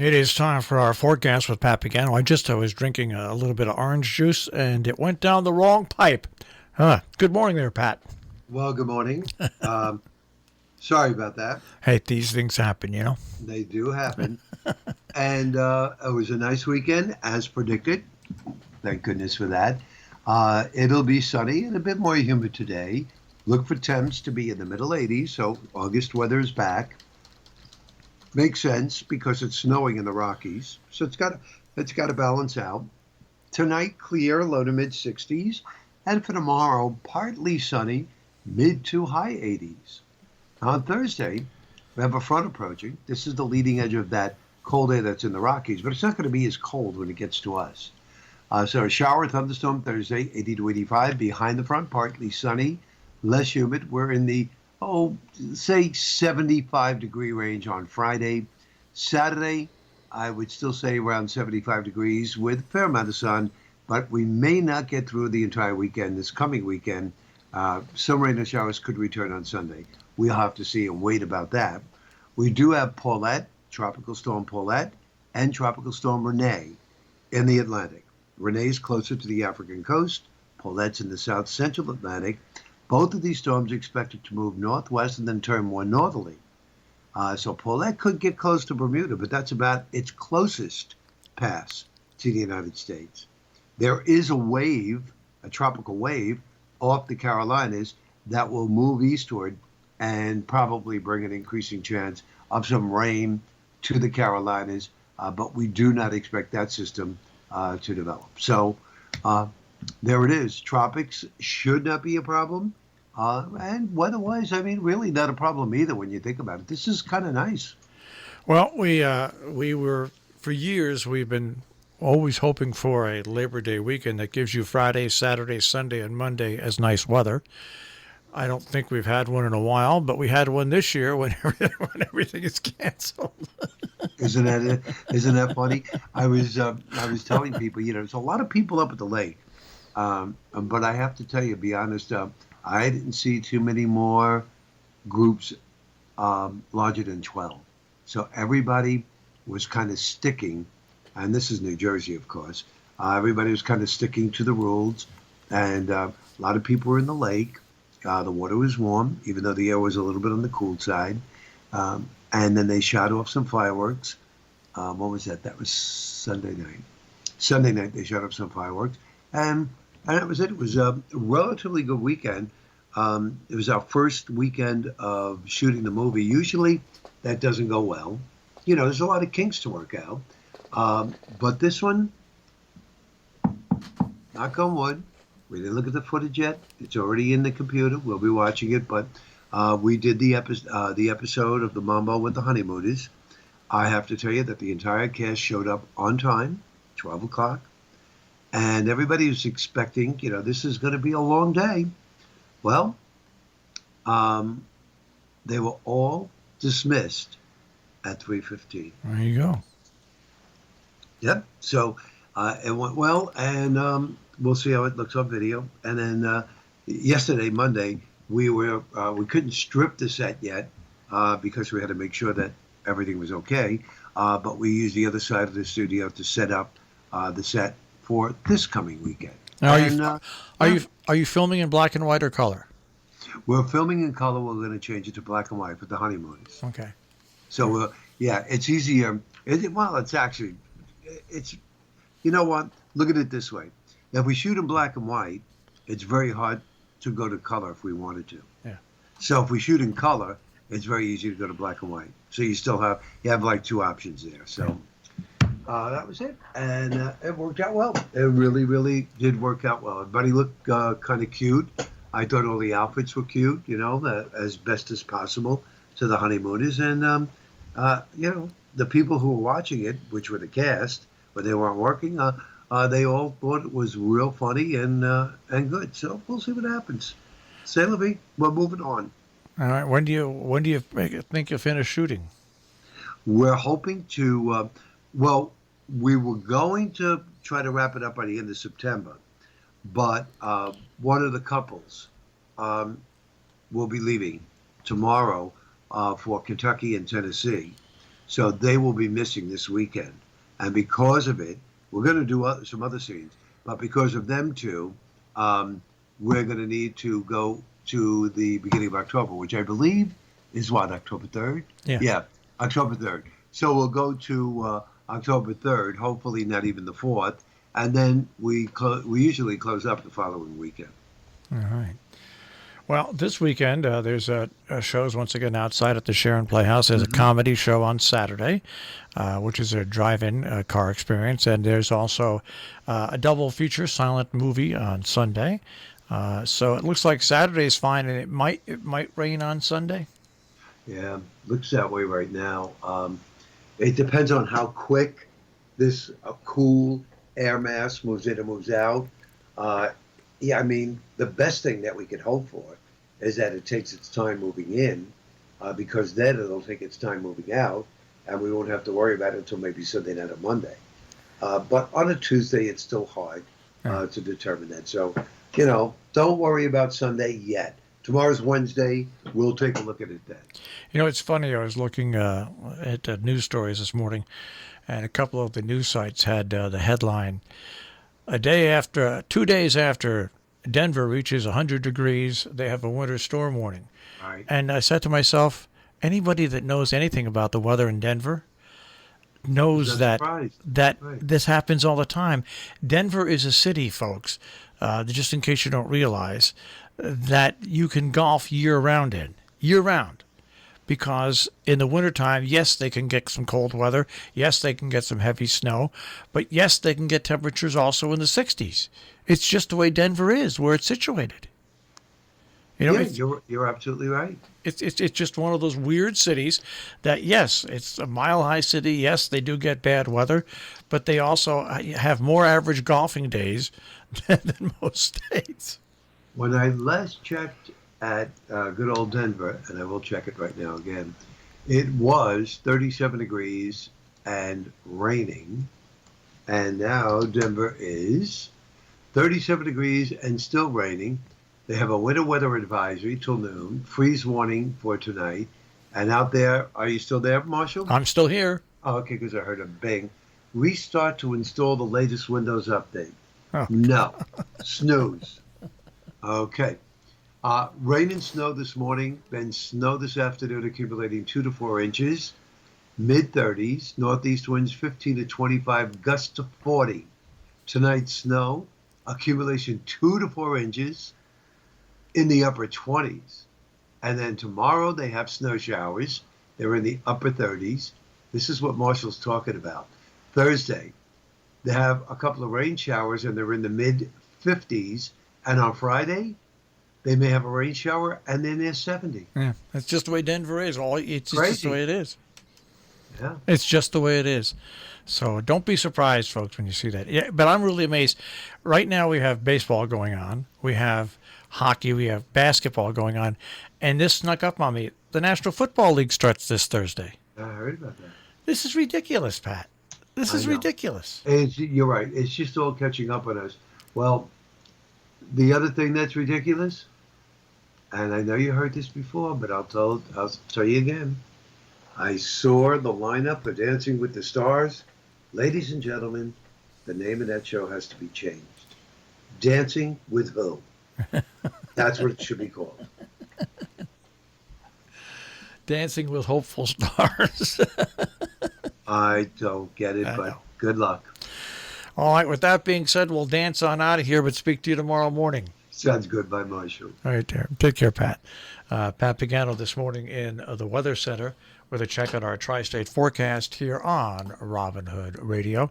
It is time for our forecast with Pat Pagano. I was drinking a little bit of orange juice and it went down the wrong pipe. Good morning there, Pat. Well, good morning. Sorry about that. Hey, these things happen, you know. They do happen. And it was a nice weekend, as predicted. Thank goodness for that. It'll be sunny and a bit more humid today. Look for temps to be in the middle 80s, so August weather is back. Makes sense because it's snowing in the Rockies, so it's got to balance out. Tonight, clear, low to mid 60s, and for tomorrow, partly sunny, mid to high 80s. On Thursday, we have a front approaching. This is the leading edge of that cold air that's in the Rockies, but it's not going to be as cold when it gets to us. So a shower, thunderstorm Thursday, 80 to 85. Behind the front, partly sunny, less humid. We're in the, say 75-degree range on Friday. Saturday, I would still say around 75 degrees with a fair amount of sun, but we may not get through the entire weekend. This coming weekend, some rain and showers could return on Sunday. We'll have to see and wait about that. We do have Paulette, Tropical Storm Paulette, and Tropical Storm Renee in the Atlantic. Renee's closer to the African coast. Paulette's in the south central Atlantic. Both of these storms are expected to move northwest and then turn more northerly. So Paulette could get close to Bermuda, but that's about its closest pass to the United States. There is a wave, a tropical wave, off the Carolinas that will move eastward and probably bring an increasing chance of some rain to the Carolinas, but we do not expect that system to develop. So there it is. Tropics should not be a problem. And weather-wise, I mean, really not a problem either when you think about it. This is kind of nice. Well, we were, for years, we've been always hoping for a Labor Day weekend that gives you Friday, Saturday, Sunday, and Monday as nice weather. I don't think we've had one in a while, but we had one this year when everything is canceled. Isn't that funny? I was telling people, there's a lot of people up at the lake, but I have to tell you, be honest, I didn't see too many more groups larger than 12. So everybody was kind of sticking, and this is New Jersey, of course. Everybody was kind of sticking to the rules, and a lot of people were in the lake. The water was warm, even though the air was a little bit on the cool side. And then they shot off some fireworks. What was that? That was Sunday night. Sunday night they shot off some fireworks. And that was it. It was a relatively good weekend. It was our first weekend of shooting the movie. Usually that doesn't go well. There's a lot of kinks to work out. But this one, knock on wood, we didn't look at the footage yet. It's already in the computer. We'll be watching it. But we did the episode of the Mambo with the Honeymooners. I have to tell you that the entire cast showed up on time, 12 o'clock. And everybody was expecting, this is going to be a long day. Well, they were all dismissed at 3:15. There you go. Yep. So it went well, and we'll see how it looks on video. And then yesterday, Monday, we couldn't strip the set yet because we had to make sure that everything was okay. But we used the other side of the studio to set up the set for this coming weekend. Now, are you filming in black and white or color? We're filming in color. We're going to change it to black and white for the Honeymooners. Okay. So it's easier. It's you know what? Look at it this way. If we shoot in black and white, it's very hard to go to color if we wanted to. Yeah. So if we shoot in color, it's very easy to go to black and white. So you have like two options there. So that was it, and it worked out well. It really, really did work out well. Everybody looked kind of cute. I thought all the outfits were cute, as best as possible to the Honeymooners, and the people who were watching it, which were the cast, but they weren't working. They all thought it was real funny and good. So we'll see what happens. C'est la vie. We're moving on. All right. When do you think you'll finish shooting? We're hoping to. We were going to try to wrap it up by the end of September, but one of the couples will be leaving tomorrow for Kentucky and Tennessee. So they will be missing this weekend. And because of it, we're going to do some other scenes. But because of them two, we're going to need to go to the beginning of October, which I believe is what, October 3rd? Yeah, October 3rd. So we'll go to October 3rd, hopefully not even the 4th. And then we usually close up the following weekend. All right. Well, this weekend, there's shows once again outside at the Sharon Playhouse. There's a comedy show on Saturday, which is a drive-in car experience. And there's also a double feature silent movie on Sunday. So it looks like Saturday's fine, and it might rain on Sunday. Yeah, looks that way right now. It depends on how quick this cool air mass moves in and moves out. Yeah, I mean, the best thing that we could hope for is that it takes its time moving in, because then it'll take its time moving out, and we won't have to worry about it until maybe Sunday night or Monday. But on a Tuesday, it's still hard to determine that. So, don't worry about Sunday yet. Tomorrow's Wednesday. We'll take a look at it then. It's funny. I was looking at news stories this morning, and a couple of the news sites had the headline, 2 days after Denver reaches 100 degrees, they have a winter storm warning. Right. And I said to myself, anybody that knows anything about the weather in Denver knows that this happens all the time. Denver is a city, folks, just in case you don't realize, that you can golf year-round in. Year-round. Because in the wintertime, yes, they can get some cold weather. Yes, they can get some heavy snow. But yes, they can get temperatures also in the 60s. It's just the way Denver is, where it's situated. You're absolutely right. It's just one of those weird cities that, yes, it's a mile-high city. Yes, they do get bad weather. But they also have more average golfing days than most states. When I last checked at good old Denver, and I will check it right now again, it was 37 degrees and raining, and now Denver is 37 degrees and still raining. They have a winter weather advisory till noon, freeze warning for tonight, and out there, are you still there, Marshall? I'm still here. Oh, okay, because I heard a bing. Restart to install the latest Windows update. Oh. No. Snooze. Okay. Rain and snow this morning, then snow this afternoon, accumulating 2 to 4 inches. Mid-30s, northeast winds 15 to 25, gusts to 40. Tonight, snow, accumulation 2 to 4 inches in the upper 20s. And then tomorrow, they have snow showers. They're in the upper 30s. This is what Marshall's talking about. Thursday, they have a couple of rain showers, and they're in the mid-50s. And on Friday, they may have a rain shower, and then they're 70. Yeah, that's just the way Denver is. It's just the way it is. Yeah. It's just the way it is. So don't be surprised, folks, when you see that. Yeah, but I'm really amazed. Right now we have baseball going on. We have hockey. We have basketball going on. And this snuck up on me. The National Football League starts this Thursday. I heard about that. This is ridiculous, Pat. This is ridiculous. You're right. It's just all catching up on us. Well, the other thing that's ridiculous, and I know you heard this before, but I'll tell you again. I saw the lineup for Dancing with the Stars. Ladies and gentlemen, the name of that show has to be changed. Dancing with who? That's what it should be called. Dancing with Hopeful Stars. I don't get it, but good luck. All right, with that being said, we'll dance on out of here, but speak to you tomorrow morning. Sounds good. Bye, Marshall. All right, there. Take care, Pat. Pat Pagano this morning in the Weather Center with a check on our tri-state forecast here on Robin Hood Radio.